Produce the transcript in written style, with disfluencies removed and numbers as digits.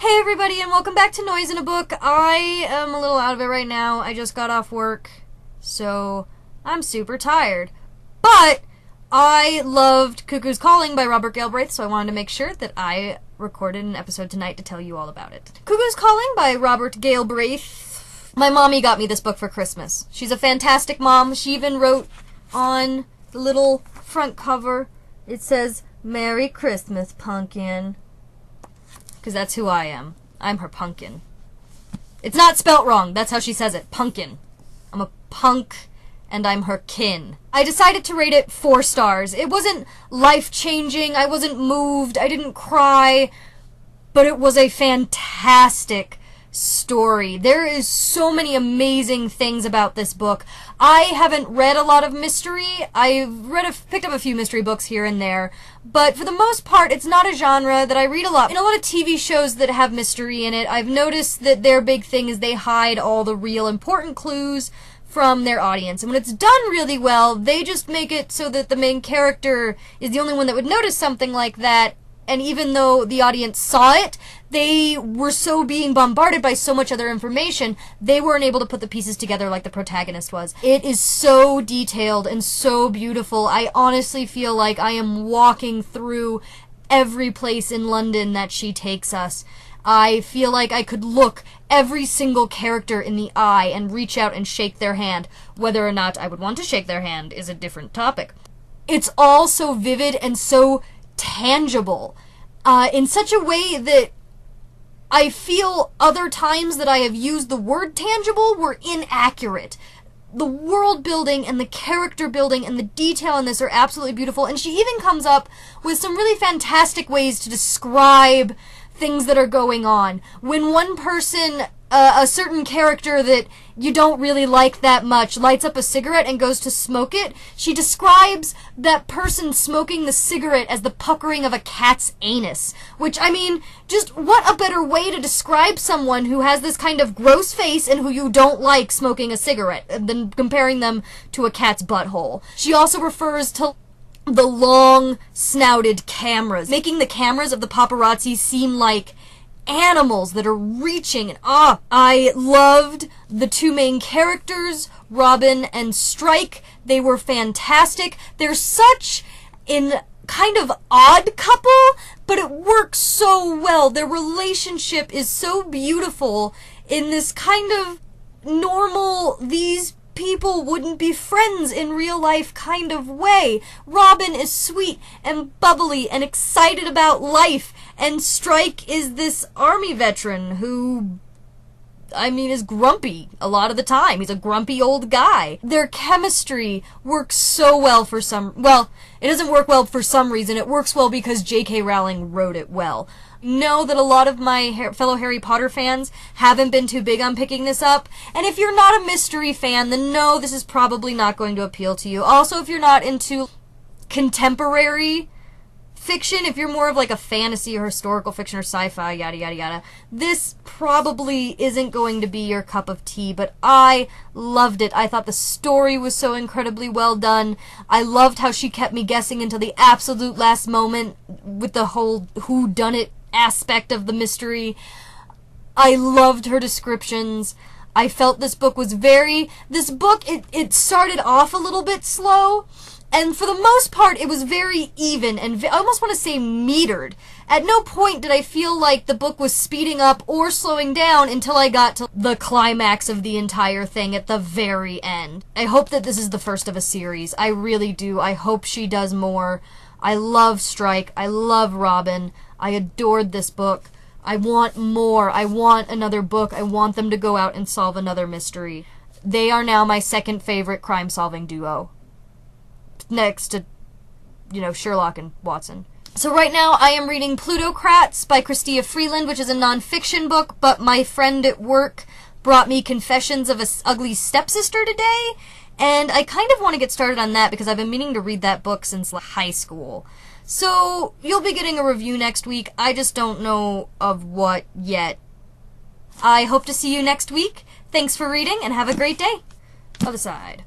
Hey everybody, and welcome back to Noise in a Book. I am a little out of it right now. I just got off work, so I'm super tired. But I loved Cuckoo's Calling by Robert Galbraith, so I wanted to make sure that I recorded an episode tonight to tell you all about it. Cuckoo's Calling by Robert Galbraith. My mommy got me this book for Christmas. She's a fantastic mom. She even wrote on the little front cover, it says, "Merry Christmas, Pumpkin." Because that's who I am. I'm her pumpkin. It's not spelt wrong. That's how she says it. Pumpkin. I'm a punk, and I'm her kin. I decided to rate it 4 stars. It wasn't life-changing. I wasn't moved. I didn't cry. But it was a fantastic story. There is so many amazing things about this book. I haven't read a lot of mystery. I've picked up a few mystery books here and there, but for the most part, it's not a genre that I read a lot. In a lot of TV shows that have mystery in it, I've noticed that their big thing is they hide all the real important clues from their audience. And when it's done really well, they just make it so that the main character is the only one that would notice something like that. And even though the audience saw it, they were so being bombarded by so much other information, they weren't able to put the pieces together like the protagonist was. It is so detailed and so beautiful. I honestly feel like I am walking through every place in London that she takes us. I feel like I could look every single character in the eye and reach out and shake their hand. Whether or not I would want to shake their hand is a different topic. It's all so vivid and so tangible, in such a way that I feel other times that I have used the word tangible were inaccurate. The world building and the character building and the detail in this are absolutely beautiful, and she even comes up with some really fantastic ways to describe things that are going on. When one person, a certain character that you don't really like that much, lights up a cigarette and goes to smoke it, she describes that person smoking the cigarette as the puckering of a cat's anus. Which, I mean, just what a better way to describe someone who has this kind of gross face and who you don't like smoking a cigarette than comparing them to a cat's butthole. She also refers to the long-snouted cameras, making the cameras of the paparazzi seem like animals that are reaching, and I loved the 2 main characters, Robin and Strike. They were fantastic. They're such an kind of odd couple, but it works so well. Their relationship is so beautiful in this kind of normal, these people wouldn't be friends in real life kind of way. Robin is sweet and bubbly and excited about life, and Strike is this army veteran who, I mean, is grumpy a lot of the time. He's a grumpy old guy. Their chemistry works so well for it doesn't work well for some reason. It works well because J.K. Rowling wrote it well. Know that a lot of my fellow Harry Potter fans haven't been too big on picking this up, and if you're not a mystery fan, then no, this is probably not going to appeal to you. Also, if you're not into contemporary fiction, if you're more of like a fantasy or historical fiction or sci-fi, yada yada yada, this probably isn't going to be your cup of tea, but I loved it. I thought the story was so incredibly well done. I loved how she kept me guessing until the absolute last moment with the whole whodunit aspect of the mystery. I loved her descriptions. I felt this book, it started off a little bit slow, and for the most part, it was very even, and I almost want to say metered. At no point did I feel like the book was speeding up or slowing down until I got to the climax of the entire thing at the very end. I hope that this is the first of a series. I really do. I hope she does more. I love Strike. I love Robin. I adored this book. I want more. I want another book. I want them to go out and solve another mystery. They are now my second favorite crime-solving duo. Next to, Sherlock and Watson. So right now I am reading Plutocrats by Chrystia Freeland, which is a non-fiction book, but my friend at work brought me Confessions of an Ugly Stepsister today, and I kind of want to get started on that because I've been meaning to read that book since high school. So you'll be getting a review next week. I just don't know of what yet. I hope to see you next week. Thanks for reading, and have a great day. Other side.